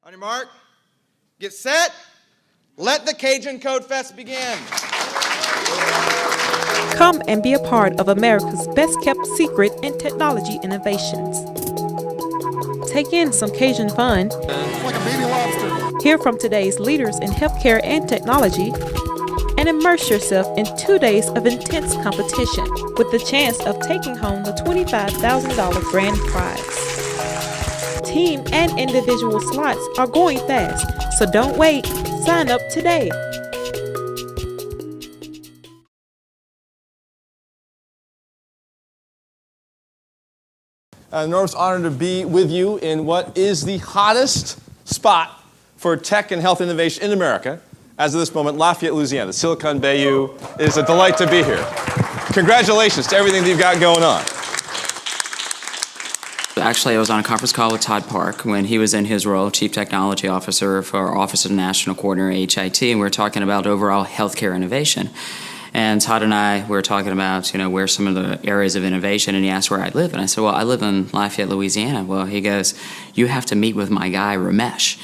On your mark, get set, let the CajunCodeFest begin. Come and be a part of America's best-kept secret in technology innovations. Take in some Cajun fun. It's like a baby lobster. Hear from today's leaders in healthcare and technology, and immerse yourself in 2 days of intense competition with the chance of taking home the $25,000 grand prize. Team and individual slots are going fast, so don't wait. Sign up today. An enormous honor to be with you in what is the hottest spot for tech and health innovation in America. As of this moment, Lafayette, Louisiana, the Silicon Bayou. It is a delight to be here. Congratulations to everything that you've got going on. Actually, I was on a conference call with Todd Park when he was in his role, Chief Technology Officer for our Office of National Coordinator, HIT, and we were talking about overall healthcare innovation. And Todd and I were talking about, where some of the areas of innovation, and he asked where I live. And I said, well, I live in Lafayette, Louisiana. Well, he goes, you have to meet with my guy, Ramesh.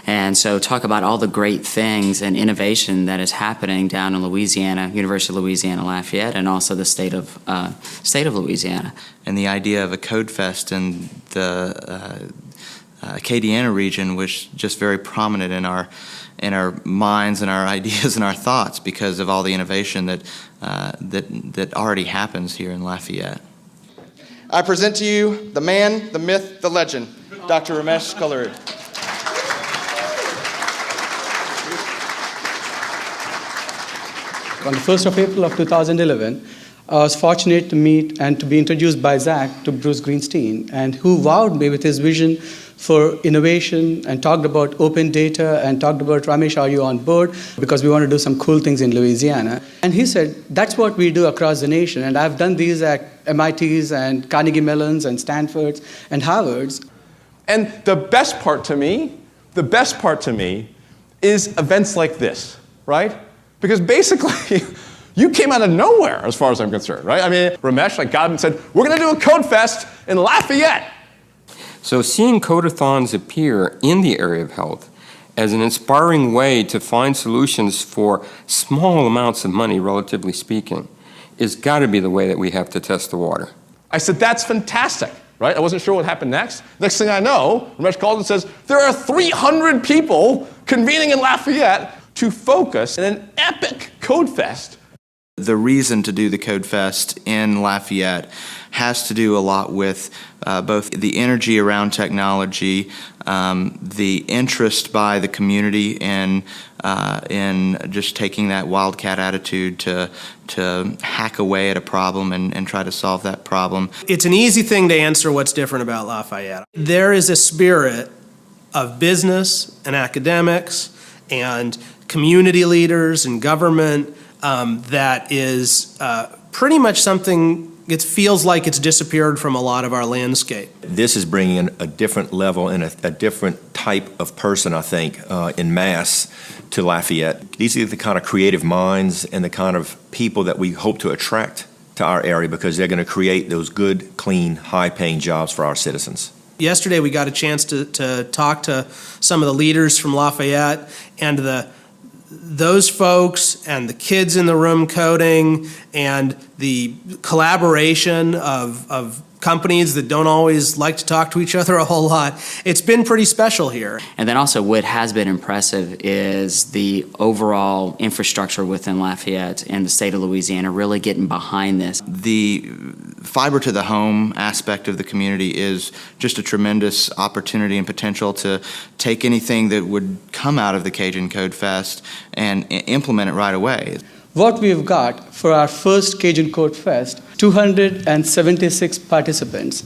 And so talk about all the great things and innovation that is happening down in Louisiana, University of Louisiana, Lafayette, and also the state of Louisiana. And the idea of a CodeFest in the Acadiana region was just very prominent in our minds and our ideas and our thoughts because of all the innovation that already happens here in Lafayette. I present to you the man, the myth, the legend, Dr. Ramesh Kalluri. On the 1st of April of 2011, I was fortunate to meet and to be introduced by Zach to Bruce Greenstein, and who wowed me with his vision for innovation and talked about open data and talked about, Ramesh, are you on board? Because we want to do some cool things in Louisiana. And he said, that's what we do across the nation. And I've done these at MIT's and Carnegie Mellon's and Stanford's and Harvard's. And the best part to me is events like this, right? Because basically, you came out of nowhere as far as I'm concerned, right? I mean, Ramesh got him and said, we're going to do a CodeFest in Lafayette. So seeing codeathons appear in the area of health as an inspiring way to find solutions for small amounts of money, relatively speaking, is got to be the way that we have to test the water. I said, that's fantastic, right? I wasn't sure what happened next. Next thing I know, Ramesh calls and says, there are 300 people convening in Lafayette to focus in an epic CodeFest. The reason to do the CodeFest in Lafayette has to do a lot with both the energy around technology, the interest by the community in just taking that wildcat attitude to hack away at a problem and try to solve that problem. It's an easy thing to answer what's different about Lafayette. There is a spirit of business and academics and community leaders and government that is pretty much something. It feels like it's disappeared from a lot of our landscape. This is bringing in a different level and a different type of person, I think, in mass to Lafayette. These are the kind of creative minds and the kind of people that we hope to attract to our area because they're going to create those good, clean, high-paying jobs for our citizens. Yesterday we got a chance to talk to some of the leaders from Lafayette, and those folks and the kids in the room coding and the collaboration of companies that don't always like to talk to each other a whole lot. It's been pretty special here. And then also what has been impressive is the overall infrastructure within Lafayette and the state of Louisiana really getting behind this. The fiber to the home aspect of the community is just a tremendous opportunity and potential to take anything that would come out of the CajunCodeFest and implement it right away. What we've got for our first CajunCodeFest, 276 participants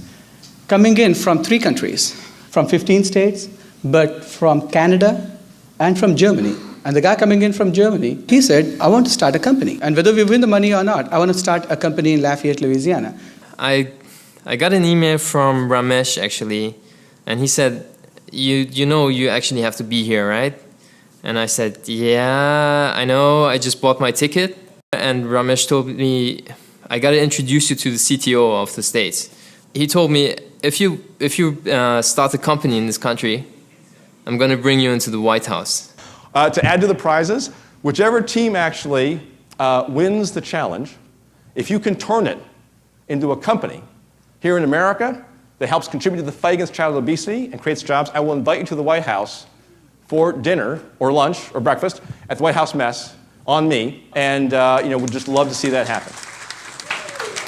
coming in from 3 countries, from 15 states, but from Canada and from Germany. And the guy coming in from Germany, he said, I want to start a company. And whether we win the money or not, I want to start a company in Lafayette, Louisiana. I got an email from Ramesh, actually, and he said, you know you actually have to be here, right? And I said, yeah, I know, I just bought my ticket. And Ramesh told me, I got to introduce you to the CTO of the States. He told me, if you start a company in this country, I'm going to bring you into the White House. To add to the prizes, whichever team actually wins the challenge, if you can turn it into a company here in America that helps contribute to the fight against child obesity and creates jobs, I will invite you to the White House for dinner or lunch or breakfast at the White House mess on me, and we'd just love to see that happen.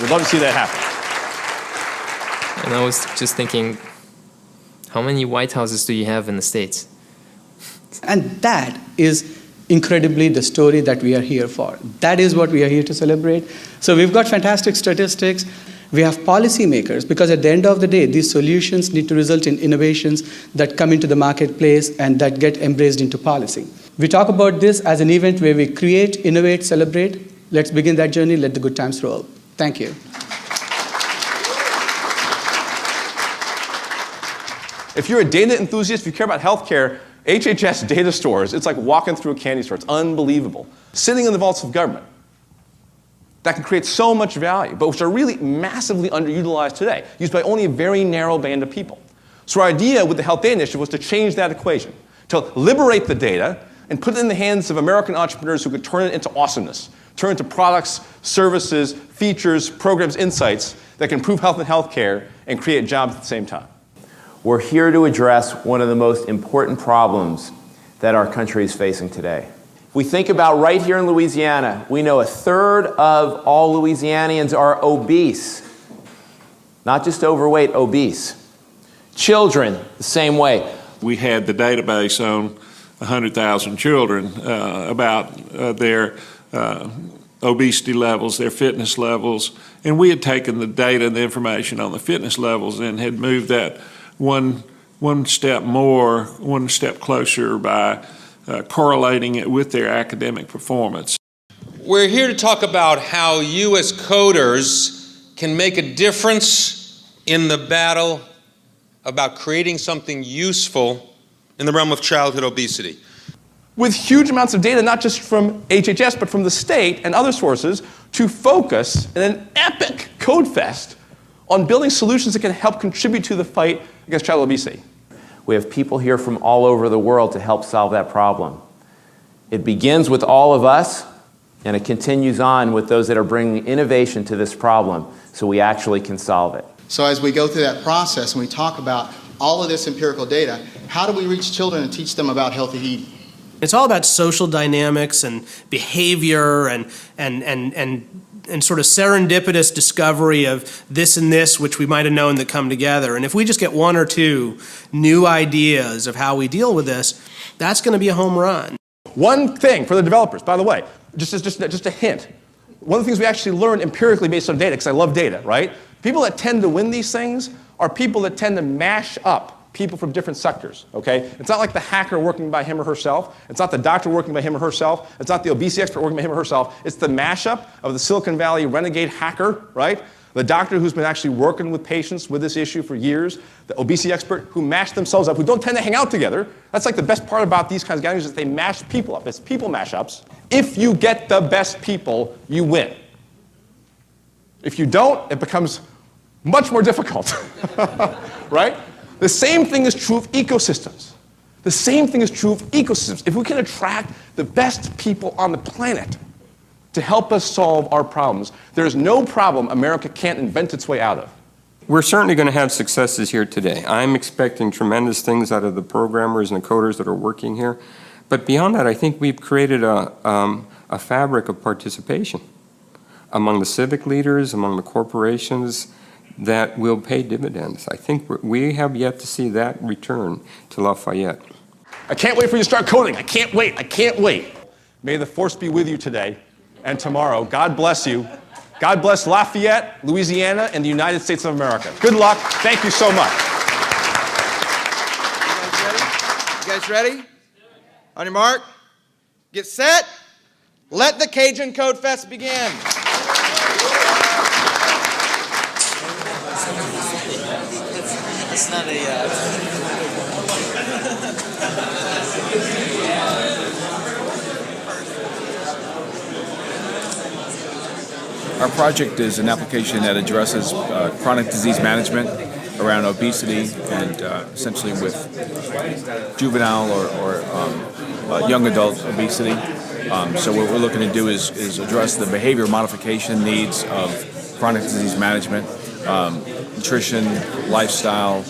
We'd love to see that happen. And I was just thinking, how many White Houses do you have in the States? And that is incredibly the story that we are here for. That is what we are here to celebrate. So we've got fantastic statistics. We have policymakers, because at the end of the day, these solutions need to result in innovations that come into the marketplace and that get embraced into policy. We talk about this as an event where we create, innovate, celebrate. Let's begin that journey. Let the good times roll. Thank you. If you're a data enthusiast, if you care about healthcare, HHS data stores, it's like walking through a candy store. It's unbelievable. Sitting in the vaults of government that can create so much value, but which are really massively underutilized today, used by only a very narrow band of people. So our idea with the Health Data Initiative was to change that equation, to liberate the data and put it in the hands of American entrepreneurs who could turn it into awesomeness, turn it into products, services, features, programs, insights that can improve health and healthcare and create jobs at the same time. We're here to address one of the most important problems that our country is facing today. If we think about right here in Louisiana, we know 1/3 of all Louisianians are obese. Not just overweight, obese. Children, the same way. We had the database on 100,000 children about their obesity levels, their fitness levels, and we had taken the data and the information on the fitness levels and had moved that one step more, one step closer by correlating it with their academic performance. We're here to talk about how you as coders can make a difference in the battle about creating something useful in the realm of childhood obesity. With huge amounts of data, not just from HHS, but from the state and other sources, to focus in an epic CodeFest on building solutions that can help contribute to the fight against child obesity. We have people here from all over the world to help solve that problem. It begins with all of us, and it continues on with those that are bringing innovation to this problem so we actually can solve it. So as we go through that process and we talk about all of this empirical data, how do we reach children and teach them about healthy eating? It's all about social dynamics and behavior and sort of serendipitous discovery of this and this, which we might have known that come together. And if we just get one or two new ideas of how we deal with this, that's going to be a home run. One thing for the developers, by the way, just a hint. One of the things we actually learned empirically based on data, because I love data, right? People that tend to win these things are people that tend to mash up people from different sectors, okay? It's not like the hacker working by him or herself. It's not the doctor working by him or herself. It's not the obesity expert working by him or herself. It's the mashup of the Silicon Valley renegade hacker, right? The doctor who's been actually working with patients with this issue for years, the obesity expert who mash themselves up, who don't tend to hang out together. That's like the best part about these kinds of gatherings is they mash people up. It's people mashups. If you get the best people, you win. If you don't, it becomes much more difficult, right? The same thing is true of ecosystems. The same thing is true of ecosystems. If we can attract the best people on the planet to help us solve our problems, there's no problem America can't invent its way out of. We're certainly going to have successes here today. I'm expecting tremendous things out of the programmers and the coders that are working here. But beyond that, I think we've created a fabric of participation among the civic leaders, among the corporations, that will pay dividends. I think we have yet to see that return to Lafayette. I can't wait for you to start coding. I can't wait. I can't wait. May the force be with you today and tomorrow. God bless you. God bless Lafayette, Louisiana, and the United States of America. Good luck. Thank you so much. You guys ready? On your mark, get set, let the CajunCodeFest begin. It's not a... Our project is an application that addresses chronic disease management around obesity and essentially with juvenile or young adult obesity. So what we're looking to do is address the behavior modification needs of chronic disease management, nutrition, lifestyle,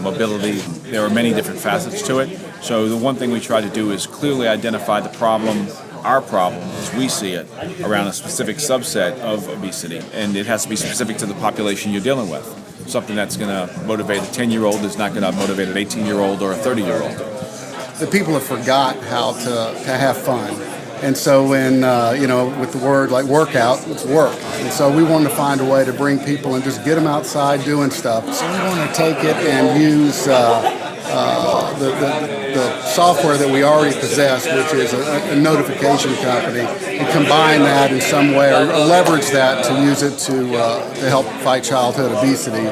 mobility. There are many different facets to it. So the one thing we try to do is clearly identify the problem, our problem, as we see it, around a specific subset of obesity. And it has to be specific to the population you're dealing with. Something that's going to motivate a 10-year-old is not going to motivate an 18-year-old or a 30-year-old. The people have forgot how to have fun. And so when, with the word like workout, it's work. And so we wanted to find a way to bring people and just get them outside doing stuff. So we want to take it and use the software that we already possess, which is a notification company, and combine that in some way or leverage that to use it to help fight childhood obesity.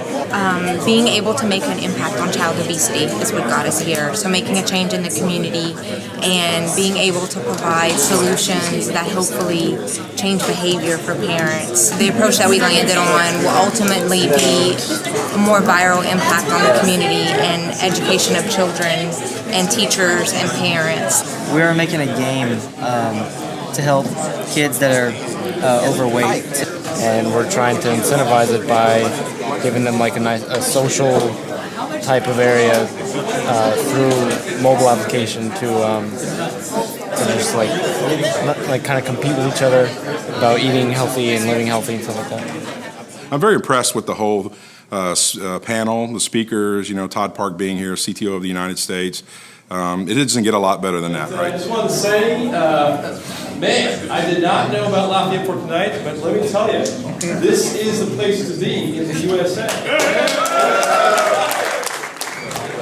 Being able to make an impact on child obesity is what got us here. So making a change in the community and being able to provide solutions that hopefully change behavior for parents. The approach that we landed on will ultimately be a more viral impact on the community and education of children and teachers and parents. We're making a game to help kids that are overweight, and we're trying to incentivize it by giving them like a social type of area through mobile application to just like kind of compete with each other about eating healthy and living healthy and stuff like that. I'm very impressed with the whole panel, the speakers, Todd Park being here, CTO of the United States. It doesn't get a lot better than that, right? I just want to say, man, I did not know about Lafayette for tonight, but let me tell you, this is the place to be in the USA.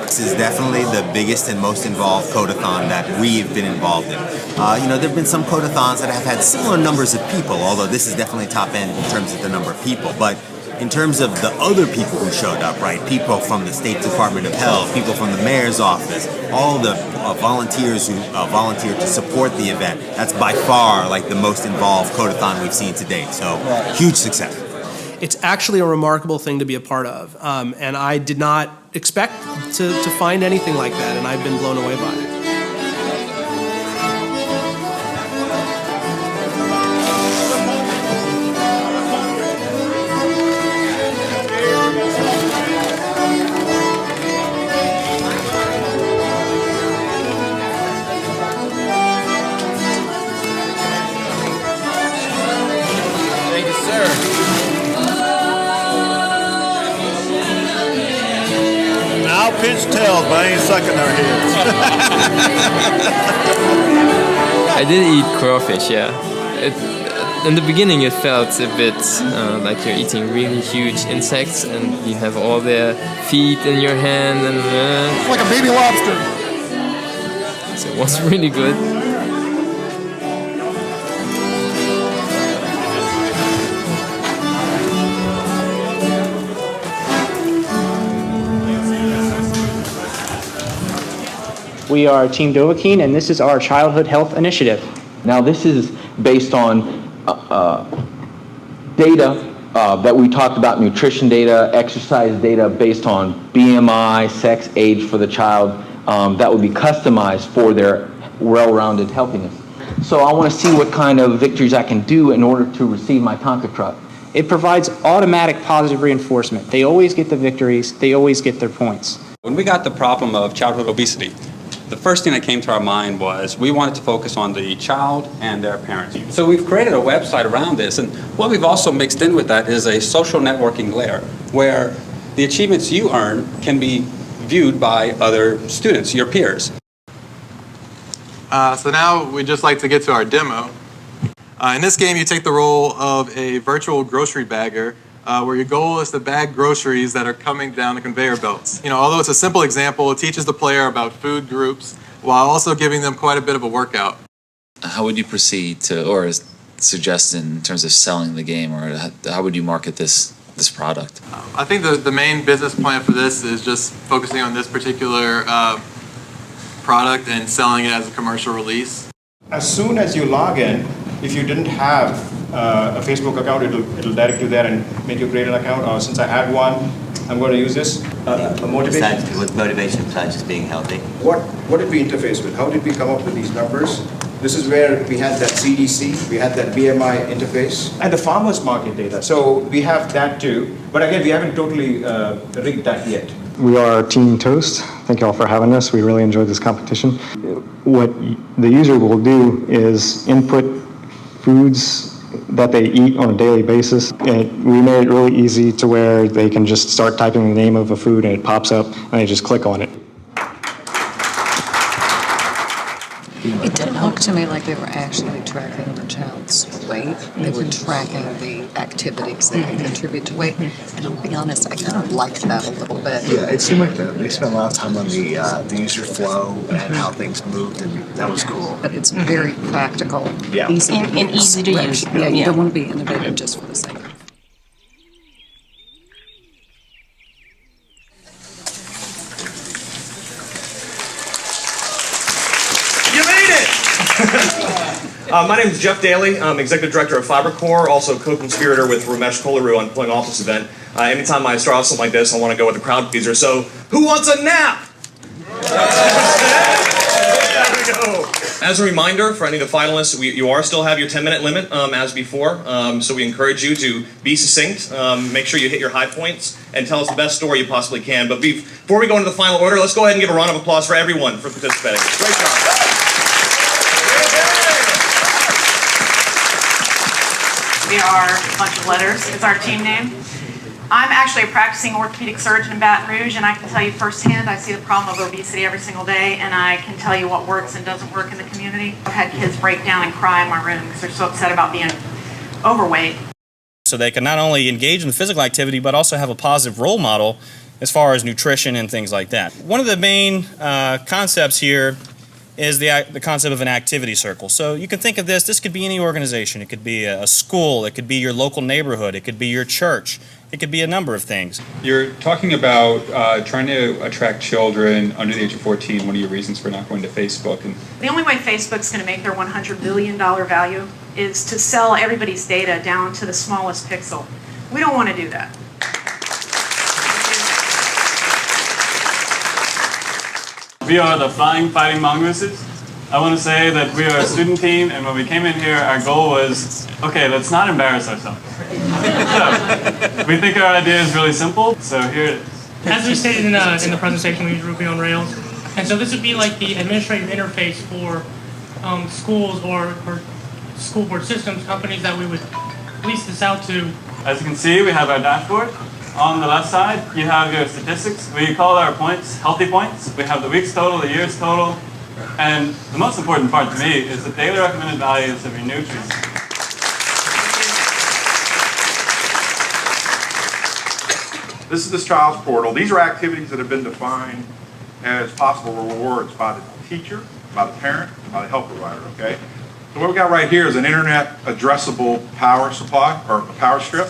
This is definitely the biggest and most involved codeathon that we've been involved in. There have been some codeathons that have had similar numbers of people, although this is definitely top end in terms of the number of people. But in terms of the other people who showed up, right? People from the State Department of Health, people from the mayor's office, all the volunteers who volunteered to support the event. That's by far like the most involved codeathon we've seen to date. So huge success. It's actually a remarkable thing to be a part of, and I did not expect to find anything like that, and I've been blown away by it. Pitch tails, but I ain't sucking their heads. I did eat crawfish, yeah. In the beginning it felt a bit like you're eating really huge insects and you have all their feet in your hand and It's like a baby lobster. So it was really good. We are Team Dovahkiin, and this is our Childhood Health Initiative. Now, this is based on data that we talked about, nutrition data, exercise data based on BMI, sex, age for the child, that would be customized for their well-rounded healthiness. So I want to see what kind of victories I can do in order to receive my Tonka truck. It provides automatic positive reinforcement. They always get the victories, they always get their points. When we got the problem of childhood obesity, the first thing that came to our mind was we wanted to focus on the child and their parents. So we've created a website around this, and what we've also mixed in with that is a social networking layer where the achievements you earn can be viewed by other students, your peers. So now we'd just like to get to our demo. In this game, you take the role of a virtual grocery bagger where your goal is to bag groceries that are coming down the conveyor belts. Although it's a simple example, it teaches the player about food groups while also giving them quite a bit of a workout. How would you proceed to, or suggest in terms of selling the game, or how would you market this product? I think the main business plan for this is just focusing on this particular product and selling it as a commercial release. As soon as you log in, if you didn't have a Facebook account, it'll direct you there and make you create an account. Since I had one, I'm going to use this. Motivation. With motivation besides just being healthy. What did we interface with? How did we come up with these numbers? This is where we had that CDC, we had that BMI interface, and the farmers market data. So we have that too. But again, we haven't totally rigged that yet. We are Team Toast. Thank you all for having us. We really enjoyed this competition. What the user will do is input foods that they eat on a daily basis. We made it really easy to where they can just start typing the name of a food and it pops up and they just click on it. It didn't look to me like they were actually tracking the child's weight. They were tracking the activities that contribute to weight. And I'll be honest, I kind of liked that a little bit. Yeah, it seemed like they spent a lot of time on the user flow and how things moved, and that was cool. But it's very practical, easy and easy to use. Yeah, you don't want to be innovative just for the sake of it. My name is Jeff Daly. I'm Executive Director of FiberCore, also co-conspirator with Ramesh Kolaru on Pulling Off this event. Anytime I start off something like this, I want to go with a crowd pleaser. So, who wants a nap? There we go. As a reminder, for any of the finalists, you are still have your 10-minute limit as before. So we encourage you to be succinct, make sure you hit your high points, and tell us the best story you possibly can. But before we go into the final order, let's go ahead and give a round of applause for everyone for participating. Great job. We are a bunch of letters. It's our team name. I'm actually a practicing orthopedic surgeon in Baton Rouge, and I can tell you firsthand, I see the problem of obesity every single day, and I can tell you what works and doesn't work in the community. I've had kids break down and cry in my room because they're so upset about being overweight. So they can not only engage in physical activity, but also have a positive role model as far as nutrition and things like that. One of the main concepts here is the concept of an activity circle. So you can think of this could be any organization. It could be a school, it could be your local neighborhood, it could be your church, it could be a number of things. You're talking about trying to attract children under the age of 14. One of your reasons for not going to Facebook. And The only way Facebook's going to make their $100 billion value is to sell everybody's data down to the smallest pixel. We don't want to do that. We are the Flying Fighting Mongooses. I want to say that we are a student team, and when we came in here, our goal was, okay, let's not embarrass ourselves. So, we think our idea is really simple, so here it is. As we stated in the presentation, we use Ruby on Rails. And so this would be like the administrative interface for schools or school board systems, companies that we would lease this out to. As you can see, we have our dashboard. On the left side, you have your statistics. We call our points healthy points. We have the week's total, the year's total, and the most important part to me is the daily recommended values of your nutrients. This is this child's portal. These are activities that have been defined as possible rewards by the teacher, by the parent, and by the health provider, okay? So what we got right here is an internet addressable power supply, or a power strip.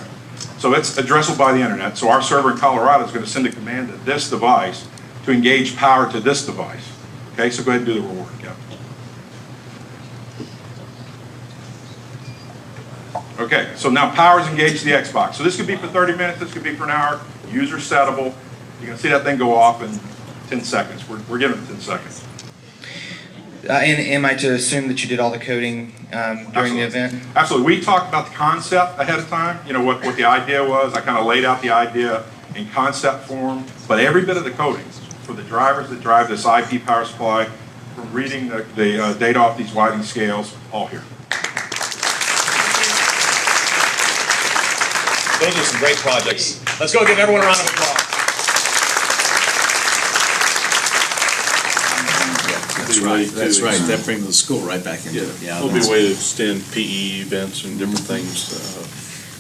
So it's addressable by the internet. So our server in Colorado is going to send a command to this device to engage power to this device. Okay, so go ahead and do the reward. Yeah. Okay, so now power is engaged to the Xbox. So this could be for 30 minutes, this could be for an hour. User settable. You can see that thing go off in 10 seconds. We're giving it 10 seconds. And am I to assume that you did all the coding during the event? Absolutely. We talked about the concept ahead of time, you know, what the idea was. I kind of laid out the idea in concept form, but every bit of the coding for the drivers that drive this IP power supply, from reading the data off these Whiting scales, all here. Those are some great projects. Let's go give everyone a round of applause. That's right. That brings the school right back into it. Yeah, There'll be a way to extend PE events and different things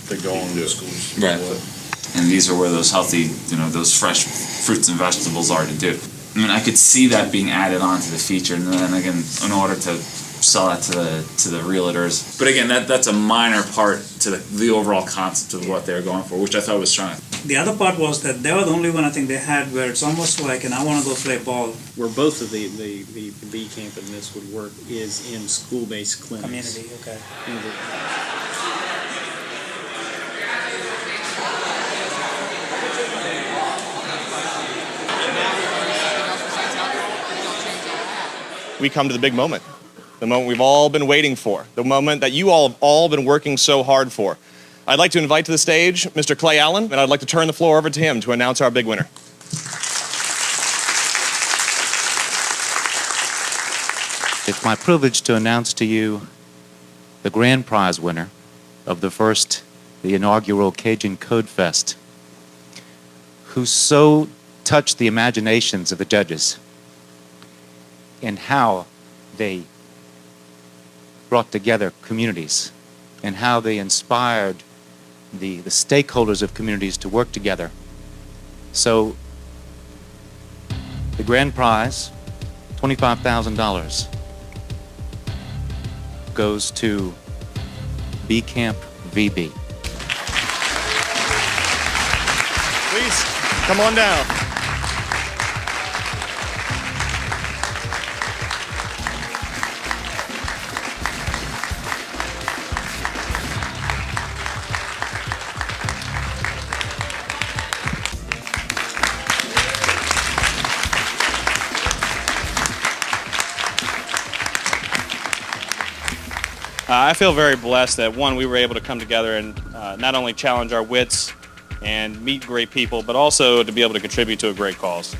that go on in the schools. Right. And these are where those healthy, those fresh fruits and vegetables are to do. I mean, I could see that being added onto the feature, and then again, in order to sell that to the realtors. But again, that's a minor part to the overall concept of what they're going for, which I thought was strong. The other part was that they were the only one I think they had where it's almost like I want to go play ball. Where both of the B camp and this would work is in school-based clinics. Community, okay. we come to the big moment. The moment we've all been waiting for. The moment that you all have all been working so hard for. I'd like to invite to the stage Mr. Clay Allen, and I'd like to turn the floor over to him to announce our big winner. It's my privilege to announce to you the grand prize winner of the inaugural CajunCodeFest, who so touched the imaginations of the judges in how they brought together communities and how they inspired the stakeholders of communities to work together. So the grand prize, $25,000, goes to B Camp VB. Please, come on down. I feel very blessed that, one, we were able to come together and not only challenge our wits and meet great people, but also to be able to contribute to a great cause.